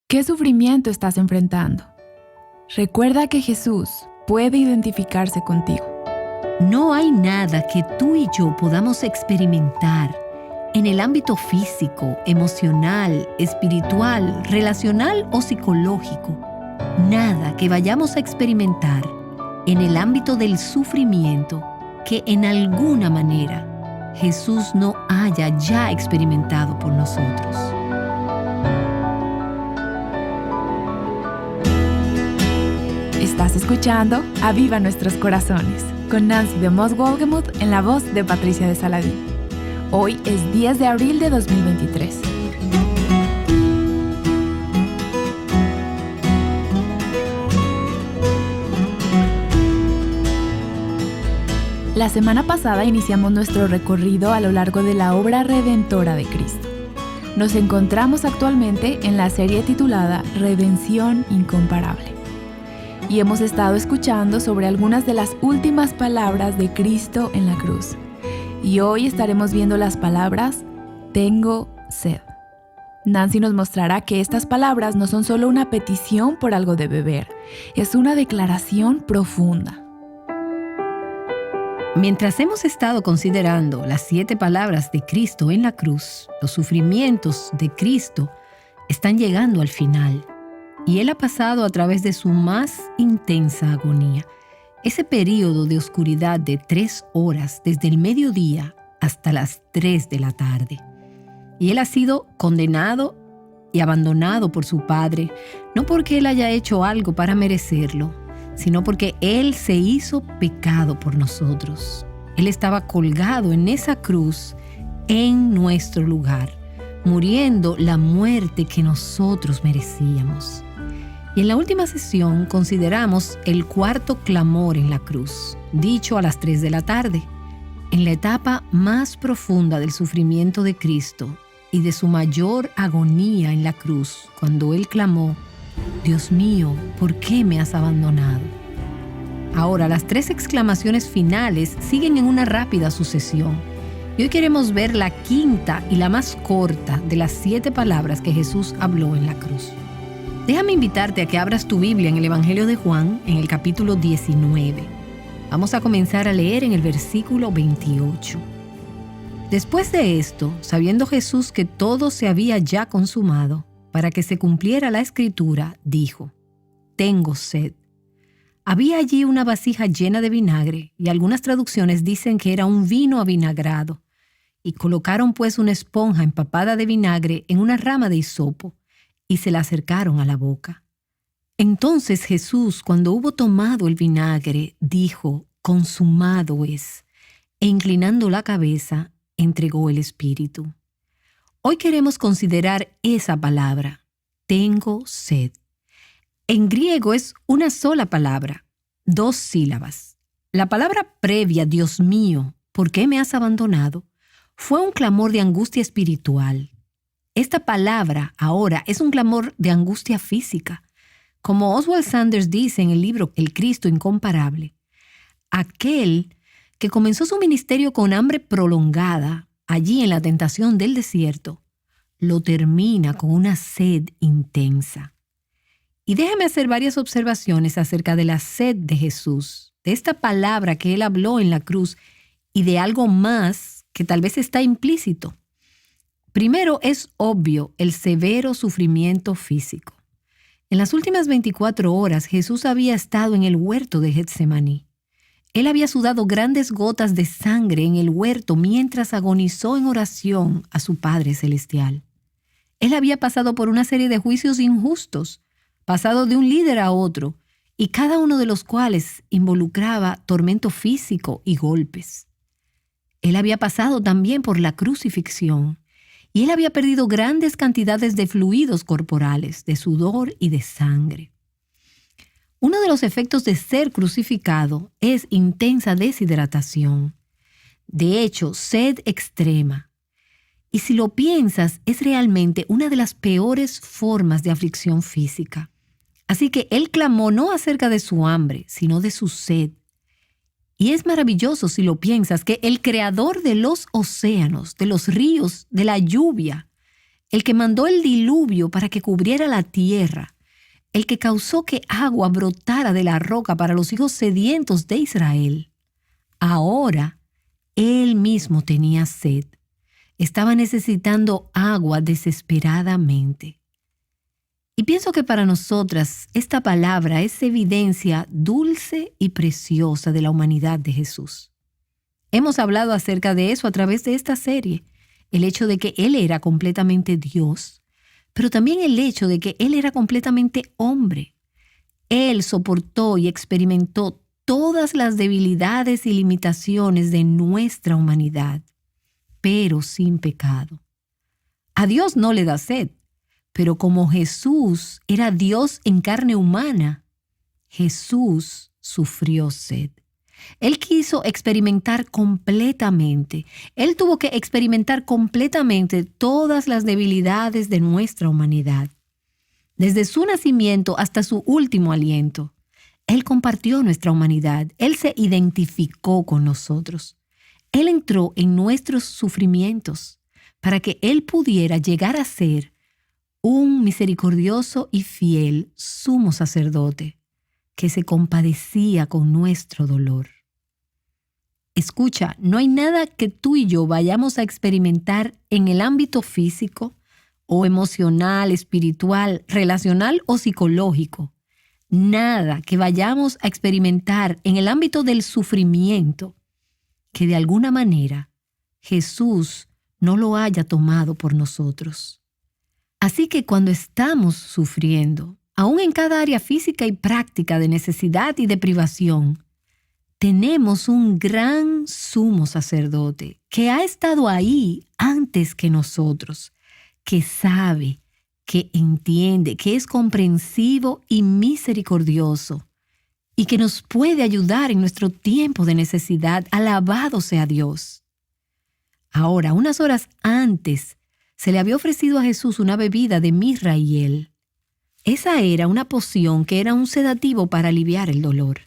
¿Qué sufrimiento estás enfrentando? Recuerda que Jesús puede identificarse contigo. No hay nada que tú y yo podamos experimentar en el ámbito físico, emocional, espiritual, relacional o psicológico. Nada que vayamos a experimentar en el ámbito del sufrimiento que en alguna manera Jesús no haya ya experimentado por nosotros. Estás escuchando Aviva Nuestros Corazones con Nancy de Moss Wolgemuth en la voz de Patricia de Saladín. Hoy es 10 de abril de 2023. La semana pasada iniciamos nuestro recorrido a lo largo de la obra redentora de Cristo. Nos encontramos actualmente en la serie titulada Redención Incomparable. Y hemos estado escuchando sobre algunas de las últimas palabras de Cristo en la cruz. Y hoy estaremos viendo las palabras tengo sed. Nancy nos mostrará que estas palabras no son solo una petición por algo de beber, es una declaración profunda. Mientras hemos estado considerando las 7 palabras de Cristo en la cruz, los sufrimientos de Cristo están llegando al final. Y Él ha pasado a través de su más intensa agonía. Ese período de oscuridad de 3 horas desde el mediodía hasta las 3 de la tarde. Y Él ha sido condenado y abandonado por su Padre, no porque Él haya hecho algo para merecerlo, sino porque Él se hizo pecado por nosotros. Él estaba colgado en esa cruz en nuestro lugar, muriendo la muerte que nosotros merecíamos. Y en la última sesión consideramos el 4º clamor en la cruz, dicho a las 3 de la tarde, en la etapa más profunda del sufrimiento de Cristo y de su mayor agonía en la cruz, cuando Él clamó, Dios mío, ¿por qué me has abandonado? Ahora, las 3 exclamaciones finales siguen en una rápida sucesión. Y hoy queremos ver la 5ª y la más corta de las 7 palabras que Jesús habló en la cruz. Déjame invitarte a que abras tu Biblia en el Evangelio de Juan, en el capítulo 19. Vamos a comenzar a leer en el versículo 28. Después de esto, sabiendo Jesús que todo se había ya consumado, para que se cumpliera la Escritura, dijo, tengo sed. Había allí una vasija llena de vinagre, y algunas traducciones dicen que era un vino avinagrado, y colocaron pues una esponja empapada de vinagre en una rama de hisopo, y se la acercaron a la boca. Entonces Jesús, cuando hubo tomado el vinagre, dijo, consumado es, e inclinando la cabeza, entregó el espíritu. Hoy queremos considerar esa palabra, tengo sed. En griego es una sola palabra, 2 sílabas. La palabra previa, Dios mío, ¿por qué me has abandonado?, fue un clamor de angustia espiritual. Esta palabra ahora es un clamor de angustia física. Como Oswald Sanders dice en el libro El Cristo Incomparable, aquel que comenzó su ministerio con hambre prolongada, allí en la tentación del desierto, lo termina con una sed intensa. Y déjame hacer varias observaciones acerca de la sed de Jesús, de esta palabra que Él habló en la cruz y de algo más que tal vez está implícito. Primero, es obvio el severo sufrimiento físico. En las últimas 24 horas, Jesús había estado en el huerto de Getsemaní. Él había sudado grandes gotas de sangre en el huerto mientras agonizó en oración a su Padre Celestial. Él había pasado por una serie de juicios injustos, pasado de un líder a otro, y cada uno de los cuales involucraba tormento físico y golpes. Él había pasado también por la crucifixión, y Él había perdido grandes cantidades de fluidos corporales, de sudor y de sangre. Uno de los efectos de ser crucificado es intensa deshidratación. De hecho, sed extrema. Y si lo piensas, es realmente una de las peores formas de aflicción física. Así que Él clamó no acerca de su hambre, sino de su sed. Y es maravilloso si lo piensas que el creador de los océanos, de los ríos, de la lluvia, el que mandó el diluvio para que cubriera la tierra, el que causó que agua brotara de la roca para los hijos sedientos de Israel. Ahora, él mismo tenía sed. Estaba necesitando agua desesperadamente. Y pienso que para nosotras esta palabra es evidencia dulce y preciosa de la humanidad de Jesús. Hemos hablado acerca de eso a través de esta serie, el hecho de que Él era completamente Dios, pero también el hecho de que Él era completamente hombre. Él soportó y experimentó todas las debilidades y limitaciones de nuestra humanidad, pero sin pecado. A Dios no le da sed, pero como Jesús era Dios en carne humana, Jesús sufrió sed. Él quiso experimentar completamente. Él tuvo que experimentar completamente todas las debilidades de nuestra humanidad. Desde su nacimiento hasta su último aliento, Él compartió nuestra humanidad. Él se identificó con nosotros. Él entró en nuestros sufrimientos para que Él pudiera llegar a ser un misericordioso y fiel sumo sacerdote que se compadecía con nuestro dolor. Escucha, no hay nada que tú y yo vayamos a experimentar en el ámbito físico o emocional, espiritual, relacional o psicológico. Nada que vayamos a experimentar en el ámbito del sufrimiento que de alguna manera Jesús no lo haya tomado por nosotros. Así que cuando estamos sufriendo, aún en cada área física y práctica de necesidad y de privación, tenemos un gran sumo sacerdote que ha estado ahí antes que nosotros, que sabe, que entiende, que es comprensivo y misericordioso y que nos puede ayudar en nuestro tiempo de necesidad. Alabado sea Dios. Ahora, unas horas antes, se le había ofrecido a Jesús una bebida de mirra y hiel. Esa era una poción que era un sedativo para aliviar el dolor.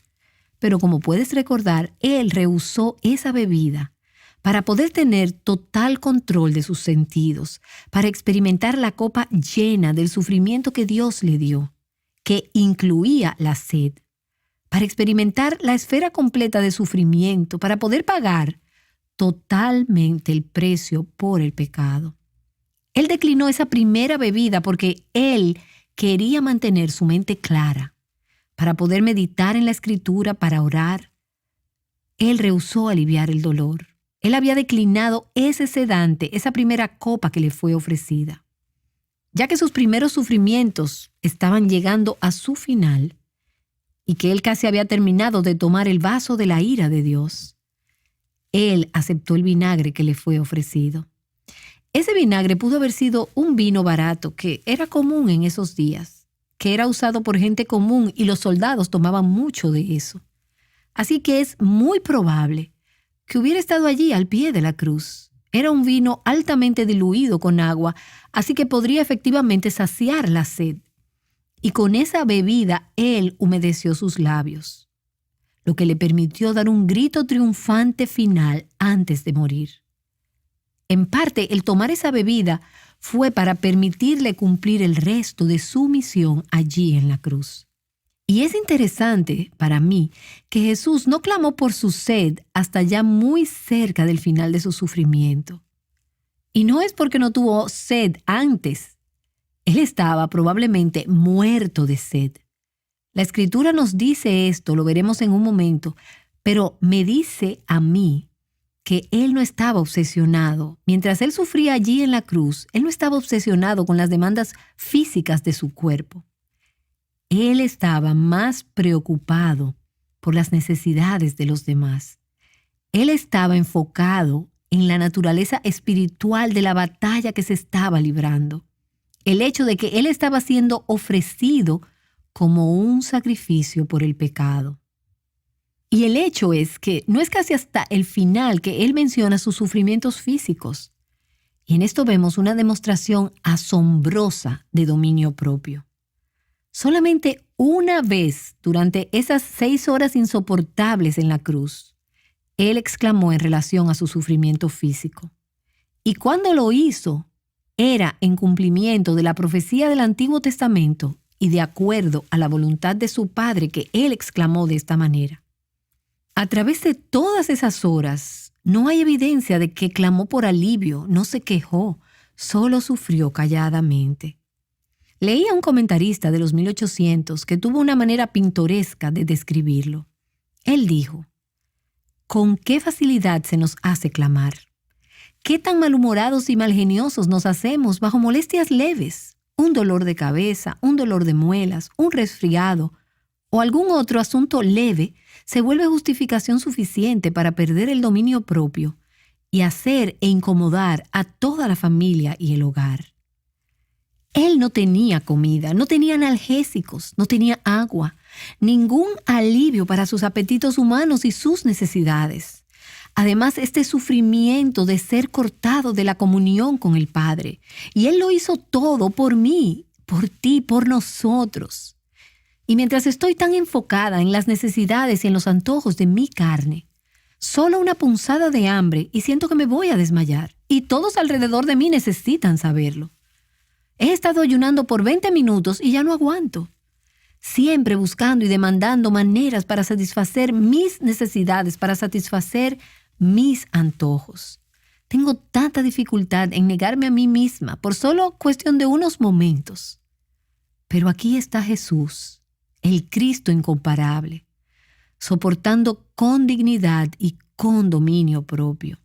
Pero como puedes recordar, Él rehusó esa bebida para poder tener total control de sus sentidos, para experimentar la copa llena del sufrimiento que Dios le dio, que incluía la sed, para experimentar la esfera completa de sufrimiento, para poder pagar totalmente el precio por el pecado. Él declinó esa primera bebida porque Él quería mantener su mente clara, para poder meditar en la Escritura, para orar. Él rehusó aliviar el dolor. Él había declinado ese sedante, esa primera copa que le fue ofrecida. Ya que sus primeros sufrimientos estaban llegando a su final y que él casi había terminado de tomar el vaso de la ira de Dios, él aceptó el vinagre que le fue ofrecido. Ese vinagre pudo haber sido un vino barato que era común en esos días, que era usado por gente común y los soldados tomaban mucho de eso. Así que es muy probable que hubiera estado allí al pie de la cruz. Era un vino altamente diluido con agua, así que podría efectivamente saciar la sed. Y con esa bebida él humedeció sus labios, lo que le permitió dar un grito triunfante final antes de morir. En parte, el tomar esa bebida fue para permitirle cumplir el resto de su misión allí en la cruz. Y es interesante para mí que Jesús no clamó por su sed hasta ya muy cerca del final de su sufrimiento. Y no es porque no tuvo sed antes. Él estaba probablemente muerto de sed. La Escritura nos dice esto, lo veremos en un momento, pero me dice a mí que Él no estaba obsesionado. Mientras Él sufría allí en la cruz, Él no estaba obsesionado con las demandas físicas de su cuerpo. Él estaba más preocupado por las necesidades de los demás. Él estaba enfocado en la naturaleza espiritual de la batalla que se estaba librando. El hecho de que Él estaba siendo ofrecido como un sacrificio por el pecado. Y el hecho es que no es casi hasta el final que Él menciona sus sufrimientos físicos. Y en esto vemos una demostración asombrosa de dominio propio. Solamente una vez durante esas 6 horas insoportables en la cruz, Él exclamó en relación a su sufrimiento físico. Y cuando lo hizo, era en cumplimiento de la profecía del Antiguo Testamento y de acuerdo a la voluntad de su padre que él exclamó de esta manera. A través de todas esas horas, no hay evidencia de que clamó por alivio, no se quejó, solo sufrió calladamente. Leí a un comentarista de los 1800 que tuvo una manera pintoresca de describirlo. Él dijo: «¿Con qué facilidad se nos hace clamar? ¿Qué tan malhumorados y malgeniosos nos hacemos bajo molestias leves? Un dolor de cabeza, un dolor de muelas, un resfriado o algún otro asunto leve se vuelve justificación suficiente para perder el dominio propio y hacer e incomodar a toda la familia y el hogar». Él no tenía comida, no tenía analgésicos, no tenía agua, ningún alivio para sus apetitos humanos y sus necesidades. Además, este sufrimiento de ser cortado de la comunión con el Padre. Y Él lo hizo todo por mí, por ti, por nosotros. Y mientras estoy tan enfocada en las necesidades y en los antojos de mi carne, solo una punzada de hambre y siento que me voy a desmayar. Y todos alrededor de mí necesitan saberlo. He estado ayunando por 20 minutos y ya no aguanto. Siempre buscando y demandando maneras para satisfacer mis necesidades, para satisfacer mis antojos. Tengo tanta dificultad en negarme a mí misma por solo cuestión de unos momentos. Pero aquí está Jesús, el Cristo incomparable, soportando con dignidad y con dominio propio.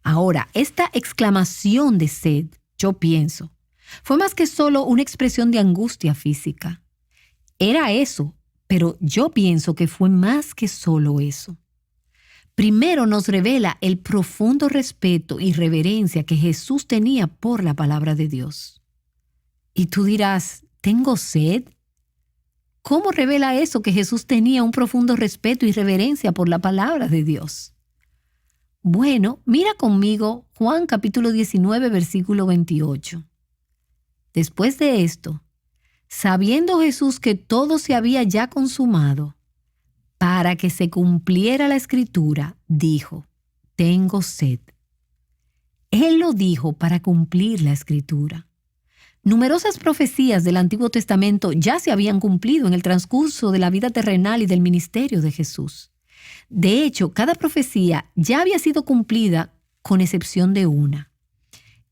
Ahora, esta exclamación de sed, yo pienso, fue más que solo una expresión de angustia física. Era eso, pero yo pienso que fue más que solo eso. Primero nos revela el profundo respeto y reverencia que Jesús tenía por la palabra de Dios. Y tú dirás, ¿tengo sed? ¿Cómo revela eso que Jesús tenía un profundo respeto y reverencia por la palabra de Dios? Bueno, mira conmigo Juan capítulo 19, versículo 28. Después de esto, sabiendo Jesús que todo se había ya consumado, para que se cumpliera la Escritura, dijo: «Tengo sed». Él lo dijo para cumplir la Escritura. Numerosas profecías del Antiguo Testamento ya se habían cumplido en el transcurso de la vida terrenal y del ministerio de Jesús. De hecho, cada profecía ya había sido cumplida con excepción de una.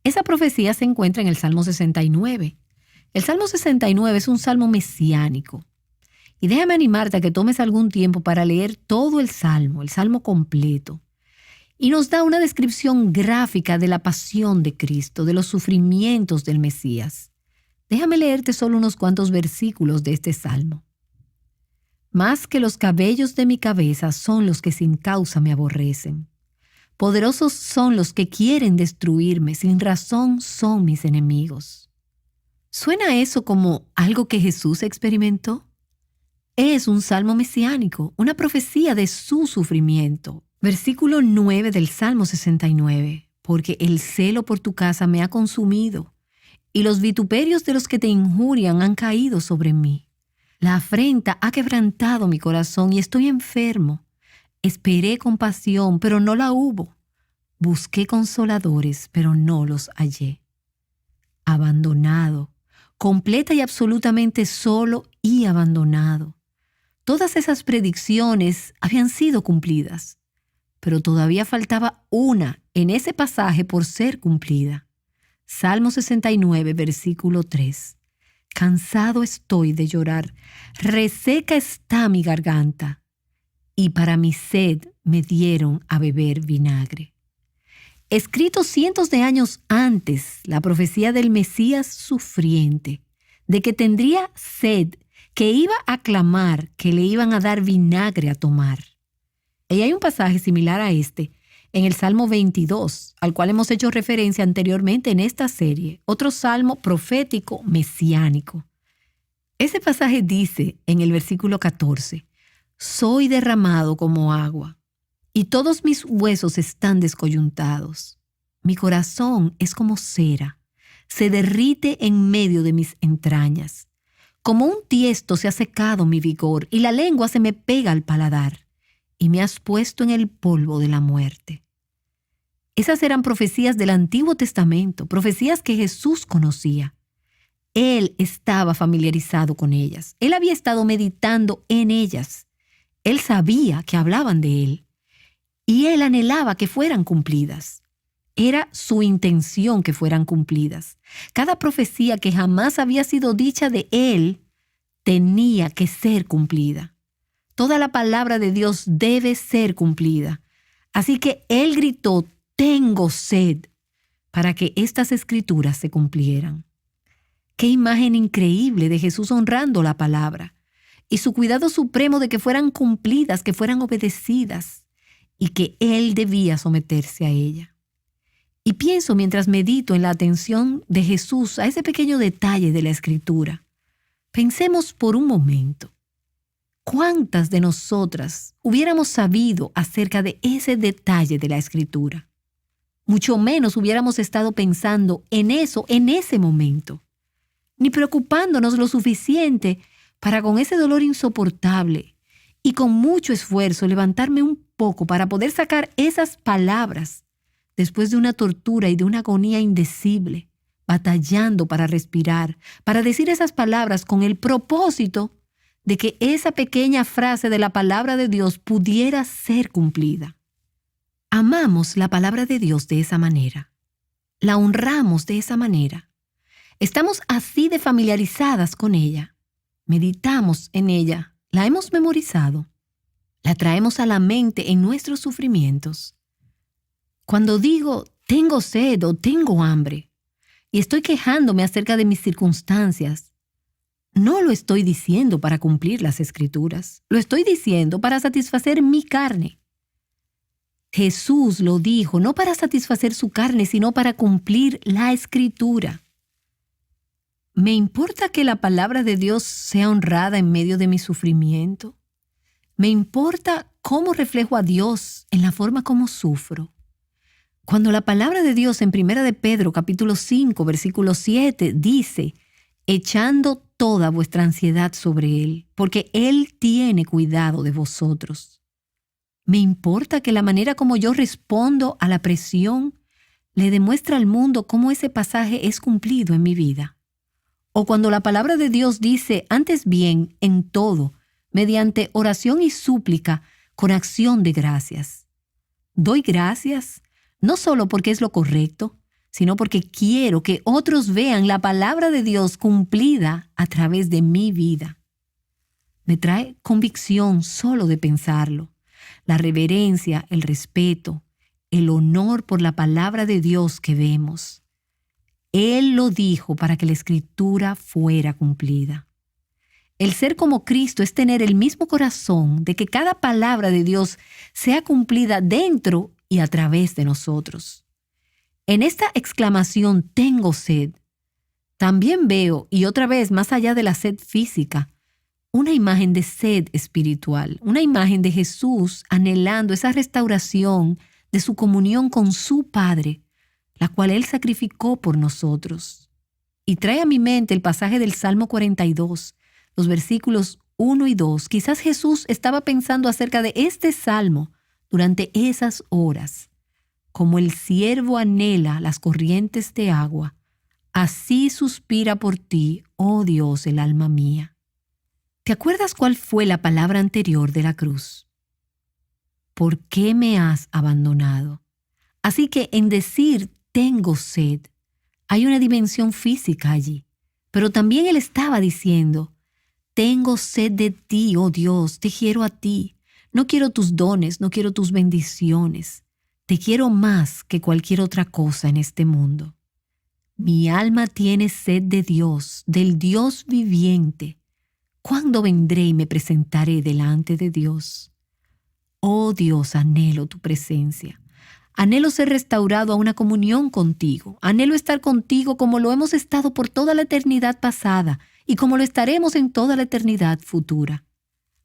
Esa profecía se encuentra en el Salmo 69. El Salmo 69 es un salmo mesiánico. Y déjame animarte a que tomes algún tiempo para leer todo el salmo completo. Y nos da una descripción gráfica de la pasión de Cristo, de los sufrimientos del Mesías. Déjame leerte solo unos cuantos versículos de este salmo. «Más que los cabellos de mi cabeza son los que sin causa me aborrecen. Poderosos son los que quieren destruirme, sin razón son mis enemigos». ¿Suena eso como algo que Jesús experimentó? Es un salmo mesiánico, una profecía de su sufrimiento. Versículo 9 del Salmo 69. «Porque el celo por tu casa me ha consumido, y los vituperios de los que te injurian han caído sobre mí. La afrenta ha quebrantado mi corazón y estoy enfermo. Esperé compasión, pero no la hubo. Busqué consoladores, pero no los hallé». Abandonado, completa y absolutamente solo y abandonado. Todas esas predicciones habían sido cumplidas, pero todavía faltaba una en ese pasaje por ser cumplida. Salmo 69, versículo 3. «Cansado estoy de llorar, reseca está mi garganta, y para mi sed me dieron a beber vinagre». Escrito cientos de años antes, la profecía del Mesías sufriente, de que tendría sed, que iba a clamar, que le iban a dar vinagre a tomar. Y hay un pasaje similar a este en el Salmo 22, al cual hemos hecho referencia anteriormente en esta serie, otro salmo profético mesiánico. Ese pasaje dice en el versículo 14, «Soy derramado como agua, y todos mis huesos están descoyuntados. Mi corazón es como cera, se derrite en medio de mis entrañas. Como un tiesto se ha secado mi vigor, y la lengua se me pega al paladar, y me has puesto en el polvo de la muerte». Esas eran profecías del Antiguo Testamento, profecías que Jesús conocía. Él estaba familiarizado con ellas. Él había estado meditando en ellas. Él sabía que hablaban de él. Y él anhelaba que fueran cumplidas. Era su intención que fueran cumplidas. Cada profecía que jamás había sido dicha de él tenía que ser cumplida. Toda la palabra de Dios debe ser cumplida. Así que él gritó, tengo sed, para que estas escrituras se cumplieran. Qué imagen increíble de Jesús honrando la palabra y su cuidado supremo de que fueran cumplidas, que fueran obedecidas y que él debía someterse a ella. Y pienso mientras medito en la atención de Jesús a ese pequeño detalle de la Escritura. Pensemos por un momento, ¿cuántas de nosotras hubiéramos sabido acerca de ese detalle de la Escritura? Mucho menos hubiéramos estado pensando en eso en ese momento, ni preocupándonos lo suficiente para con ese dolor insoportable y con mucho esfuerzo levantarme un poco para poder sacar esas palabras después de una tortura y de una agonía indecible, batallando para respirar, para decir esas palabras con el propósito de que esa pequeña frase de la palabra de Dios pudiera ser cumplida. Amamos la palabra de Dios de esa manera. La honramos de esa manera. Estamos así de familiarizadas con ella. Meditamos en ella. La hemos memorizado. La traemos a la mente en nuestros sufrimientos. Cuando digo, tengo sed o tengo hambre, y estoy quejándome acerca de mis circunstancias, no lo estoy diciendo para cumplir las Escrituras. Lo estoy diciendo para satisfacer mi carne. Jesús lo dijo no para satisfacer su carne, sino para cumplir la Escritura. ¿Me importa que la palabra de Dios sea honrada en medio de mi sufrimiento? ¿Me importa cómo reflejo a Dios en la forma como sufro? Cuando la palabra de Dios en 1 de Pedro capítulo 5 versículo 7 dice, echando toda vuestra ansiedad sobre Él, porque Él tiene cuidado de vosotros. ¿Me importa que la manera como yo respondo a la presión le demuestra al mundo cómo ese pasaje es cumplido en mi vida? O cuando la palabra de Dios dice, antes bien, en todo, mediante oración y súplica, con acción de gracias. Doy gracias no solo porque es lo correcto, sino porque quiero que otros vean la palabra de Dios cumplida a través de mi vida. Me trae convicción solo de pensarlo. La reverencia, el respeto, el honor por la palabra de Dios que vemos. Él lo dijo para que la Escritura fuera cumplida. El ser como Cristo es tener el mismo corazón de que cada palabra de Dios sea cumplida dentro y a través de nosotros. En esta exclamación, tengo sed, también veo, y otra vez más allá de la sed física, una imagen de sed espiritual, una imagen de Jesús anhelando esa restauración de su comunión con su Padre, la cual Él sacrificó por nosotros. Y trae a mi mente el pasaje del Salmo 42, los versículos 1 y 2. Quizás Jesús estaba pensando acerca de este salmo durante esas horas. Como el ciervo anhela las corrientes de agua, así suspira por ti, oh Dios, el alma mía. ¿Te acuerdas cuál fue la palabra anterior de la cruz? ¿Por qué me has abandonado? Así que en decir tengo sed, hay una dimensión física allí. Pero también él estaba diciendo, tengo sed de ti, oh Dios, te quiero a ti. No quiero tus dones, no quiero tus bendiciones. Te quiero más que cualquier otra cosa en este mundo. Mi alma tiene sed de Dios, del Dios viviente. ¿Cuándo vendré y me presentaré delante de Dios? Oh Dios, anhelo tu presencia. Anhelo ser restaurado a una comunión contigo. Anhelo estar contigo como lo hemos estado por toda la eternidad pasada y como lo estaremos en toda la eternidad futura.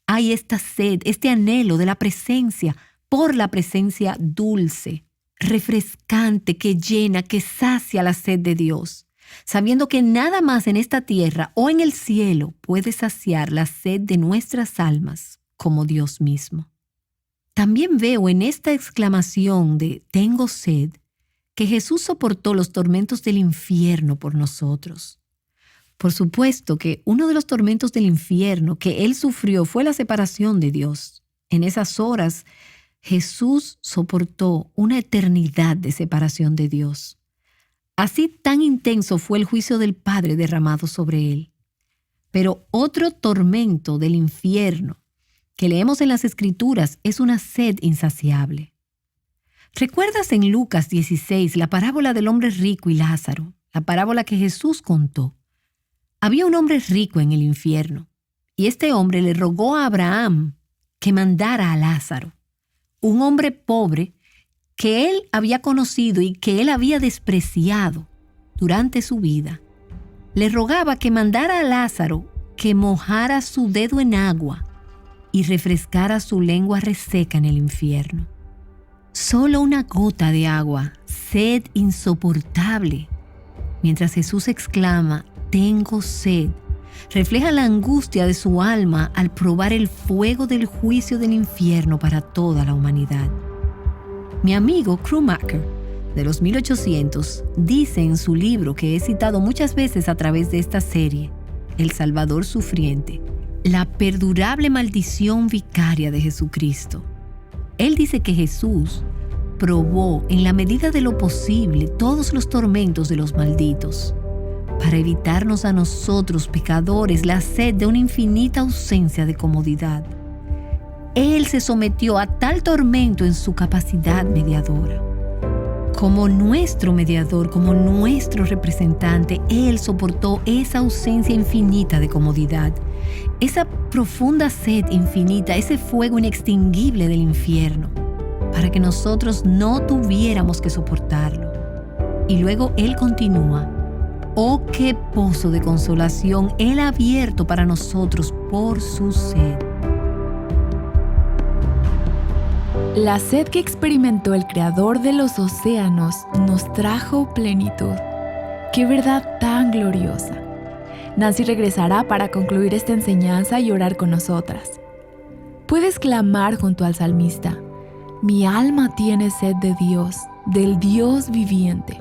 Hay esta sed, este anhelo de la presencia, por la presencia dulce, refrescante, que llena, que sacia la sed de Dios, sabiendo que nada más en esta tierra o en el cielo puede saciar la sed de nuestras almas como Dios mismo. También veo en esta exclamación de tengo sed que Jesús soportó los tormentos del infierno por nosotros. Por supuesto que uno de los tormentos del infierno que Él sufrió fue la separación de Dios. En esas horas, Jesús soportó una eternidad de separación de Dios. Así tan intenso fue el juicio del Padre derramado sobre Él. Pero otro tormento del infierno que leemos en las Escrituras es una sed insaciable. ¿Recuerdas en Lucas 16 la parábola del hombre rico y Lázaro? La parábola que Jesús contó. Había un hombre rico en el infierno, y este hombre le rogó a Abraham que mandara a Lázaro, un hombre pobre que él había conocido y que él había despreciado durante su vida. Le rogaba que mandara a Lázaro que mojara su dedo en agua y refrescara su lengua reseca en el infierno. Solo una gota de agua, sed insoportable. Mientras Jesús exclama, «Tengo sed», refleja la angustia de su alma al probar el fuego del juicio del infierno para toda la humanidad. Mi amigo Krummacher, de los 1800, dice en su libro que he citado muchas veces a través de esta serie, El Salvador Sufriente, la perdurable maldición vicaria de Jesucristo. Él dice que Jesús probó en la medida de lo posible todos los tormentos de los malditos, para evitarnos a nosotros, pecadores, la sed de una infinita ausencia de comodidad. Él se sometió a tal tormento en su capacidad mediadora. Como nuestro mediador, como nuestro representante, Él soportó esa ausencia infinita de comodidad, esa profunda sed infinita, ese fuego inextinguible del infierno, para que nosotros no tuviéramos que soportarlo. Y luego Él continúa, «Oh, qué pozo de consolación Él ha abierto para nosotros por su sed». La sed que experimentó el Creador de los océanos nos trajo plenitud. ¡Qué verdad tan gloriosa! Nancy regresará para concluir esta enseñanza y orar con nosotras. Puedes clamar junto al salmista, «Mi alma tiene sed de Dios, del Dios viviente.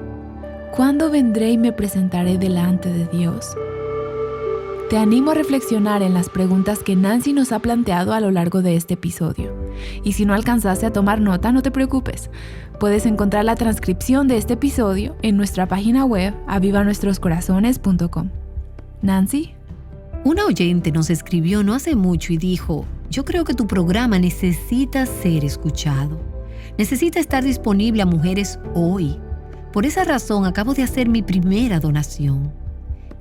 ¿Cuándo vendré y me presentaré delante de Dios?». Te animo a reflexionar en las preguntas que Nancy nos ha planteado a lo largo de este episodio. Y si no alcanzaste a tomar nota, no te preocupes. Puedes encontrar la transcripción de este episodio en nuestra página web avivanuestroscorazones.com. Nancy. Una oyente nos escribió no hace mucho y dijo, «Yo creo que tu programa necesita ser escuchado. Necesita estar disponible a mujeres hoy. Por esa razón acabo de hacer mi primera donación».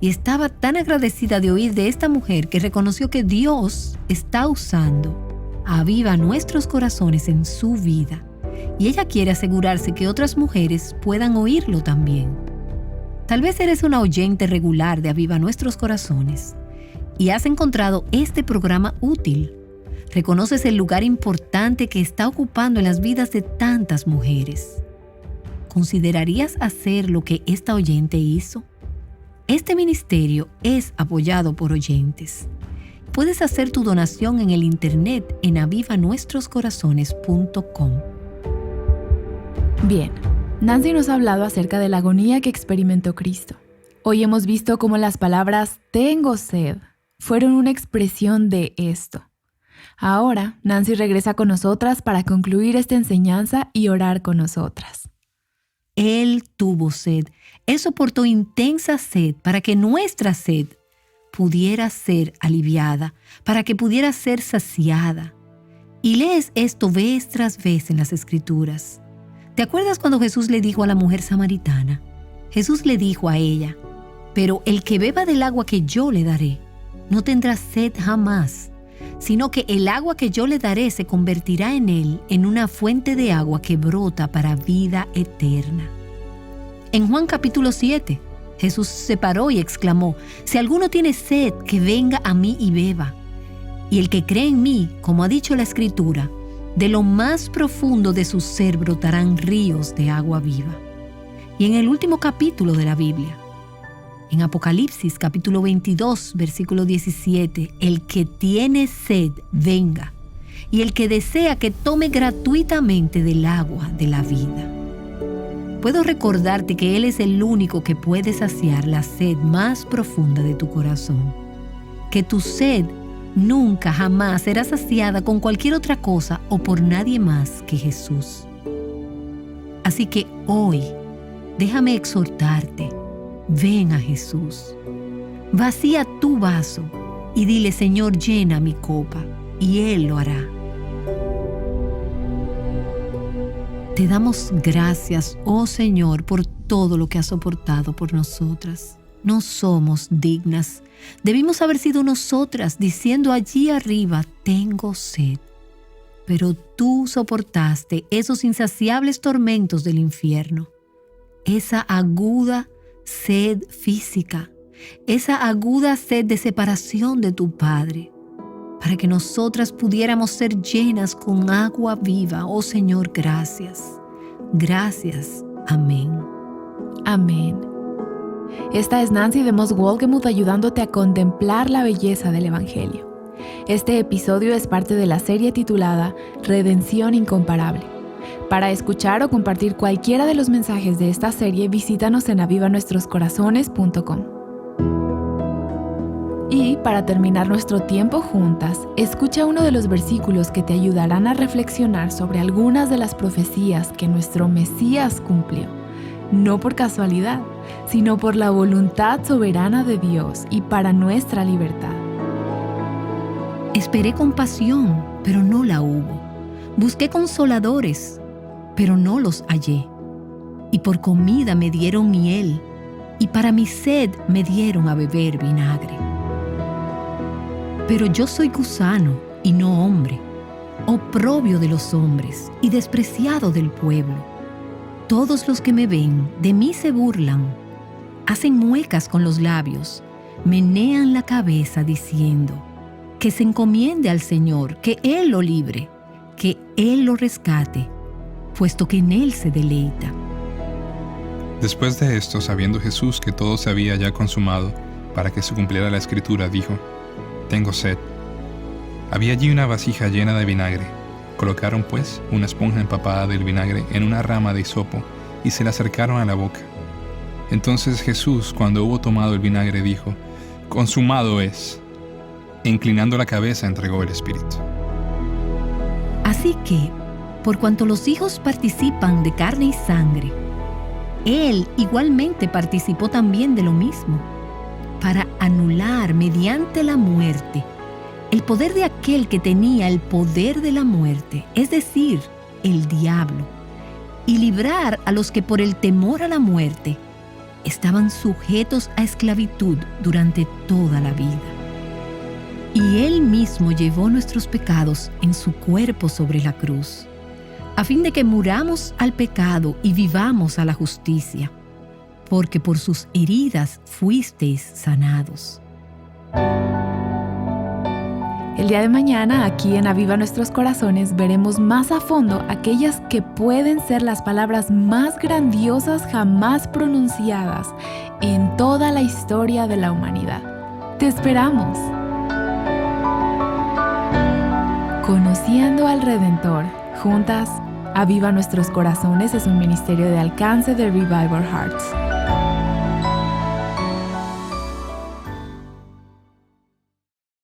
Y estaba tan agradecida de oír de esta mujer que reconoció que Dios está usando Aviva Nuestros Corazones en su vida. Y ella quiere asegurarse que otras mujeres puedan oírlo también. Tal vez eres una oyente regular de Aviva Nuestros Corazones y has encontrado este programa útil. Reconoces el lugar importante que está ocupando en las vidas de tantas mujeres. ¿Considerarías hacer lo que esta oyente hizo? Este ministerio es apoyado por oyentes. Puedes hacer tu donación en el internet en avivanuestroscorazones.com. Bien, Nancy nos ha hablado acerca de la agonía que experimentó Cristo. Hoy hemos visto cómo las palabras «tengo sed» fueron una expresión de esto. Ahora, Nancy regresa con nosotras para concluir esta enseñanza y orar con nosotras. Él tuvo sed. Él soportó intensa sed para que nuestra sed pudiera ser aliviada, para que pudiera ser saciada. Y lees esto vez tras vez en las Escrituras. ¿Te acuerdas cuando Jesús le dijo a la mujer samaritana? Jesús le dijo a ella, «Pero el que beba del agua que yo le daré, no tendrá sed jamás, sino que el agua que yo le daré se convertirá en él en una fuente de agua que brota para vida eterna». En Juan capítulo 7, Jesús se paró y exclamó, «Si alguno tiene sed, que venga a mí y beba. Y el que cree en mí, como ha dicho la Escritura, de lo más profundo de su ser brotarán ríos de agua viva». Y en el último capítulo de la Biblia, en Apocalipsis capítulo 22, versículo 17, «El que tiene sed, venga, y el que desea que tome gratuitamente del agua de la vida». puedo recordarte que Él es el único que puede saciar la sed más profunda de tu corazón. Que tu sed nunca jamás será saciada con cualquier otra cosa o por nadie más que Jesús. Así que hoy, déjame exhortarte, ven a Jesús. Vacía tu vaso y dile: Señor, llena mi copa, y Él lo hará. Te damos gracias, oh Señor, por todo lo que has soportado por nosotras. No somos dignas. Debimos haber sido nosotras diciendo allí arriba: tengo sed. Pero tú soportaste esos insaciables tormentos del infierno, esa aguda sed física, esa aguda sed de separación de tu Padre, para que nosotras pudiéramos ser llenas con agua viva. Oh Señor, gracias. Gracias. Amén. Amén. Esta es Nancy de Moss Wolgemuth ayudándote a contemplar la belleza del Evangelio. Este episodio es parte de la serie titulada Redención Incomparable. Para escuchar o compartir cualquiera de los mensajes de esta serie, visítanos en avivanuestroscorazones.com. Y para terminar nuestro tiempo juntas, escucha uno de los versículos que te ayudarán a reflexionar sobre algunas de las profecías que nuestro Mesías cumplió, no por casualidad, sino por la voluntad soberana de Dios y para nuestra libertad. Esperé compasión, pero no la hubo. Busqué consoladores, pero no los hallé. Y por comida me dieron miel, y para mi sed me dieron a beber vinagre. Pero yo soy gusano y no hombre, oprobio de los hombres y despreciado del pueblo. Todos los que me ven de mí se burlan, hacen muecas con los labios, menean la cabeza diciendo: que se encomiende al Señor, que Él lo libre, que Él lo rescate, puesto que en Él se deleita. Después de esto, sabiendo Jesús que todo se había ya consumado, para que se cumpliera la Escritura, dijo: tengo sed. Había allí una vasija llena de vinagre. Colocaron pues una esponja empapada del vinagre en una rama de hisopo y se la acercaron a la boca. Entonces Jesús, cuando hubo tomado el vinagre, dijo: consumado es. E inclinando la cabeza, entregó el espíritu. Así que, por cuanto los hijos participan de carne y sangre, Él igualmente participó también de lo mismo, para anular mediante la muerte el poder de aquel que tenía el poder de la muerte, es decir, el diablo, y librar a los que por el temor a la muerte estaban sujetos a esclavitud durante toda la vida. Y Él mismo llevó nuestros pecados en su cuerpo sobre la cruz, a fin de que muramos al pecado y vivamos a la justicia, porque por sus heridas fuisteis sanados. El día de mañana, aquí en Aviva Nuestros Corazones, veremos más a fondo aquellas que pueden ser las palabras más grandiosas jamás pronunciadas en toda la historia de la humanidad. ¡Te esperamos! Conociendo al Redentor, juntas, Aviva Nuestros Corazones es un ministerio de alcance de Revival Hearts.